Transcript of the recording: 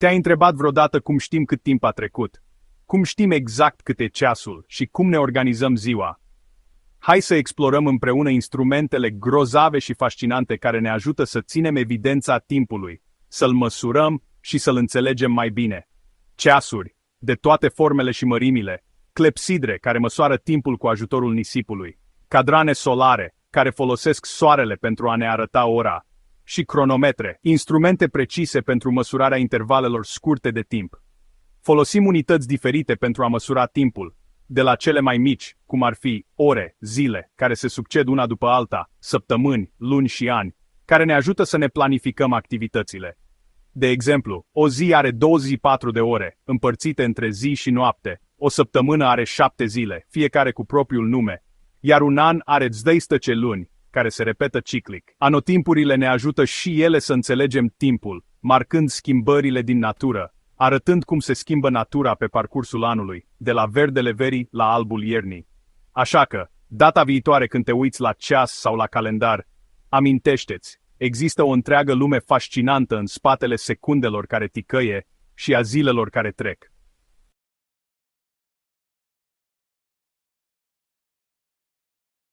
Te-ai întrebat vreodată cum știm cât timp a trecut? Cum știm exact cât e ceasul și cum ne organizăm ziua? Hai să explorăm împreună instrumentele grozave și fascinante care ne ajută să ținem evidența timpului, să-l măsurăm și să-l înțelegem mai bine. Ceasuri, de toate formele și mărimile, clepsidre care măsoară timpul cu ajutorul nisipului, cadrane solare care folosesc soarele pentru a ne arăta ora, și cronometre, instrumente precise pentru măsurarea intervalelor scurte de timp. Folosim unități diferite pentru a măsura timpul, de la cele mai mici, cum ar fi ore, zile, care se succed una după alta, săptămâni, luni și ani, care ne ajută să ne planificăm activitățile. De exemplu, o zi are 24 de ore, împărțite între zi și noapte, o săptămână are 7 zile, fiecare cu propriul nume, iar un an are 12 luni, care se repetă ciclic. Anotimpurile ne ajută și ele să înțelegem timpul, marcând schimbările din natură, arătând cum se schimbă natura pe parcursul anului, de la verdele verii la albul iernii. Așa că, data viitoare când te uiți la ceas sau la calendar, amintește-ți, există o întreagă lume fascinantă în spatele secundelor care ticăie și a zilelor care trec.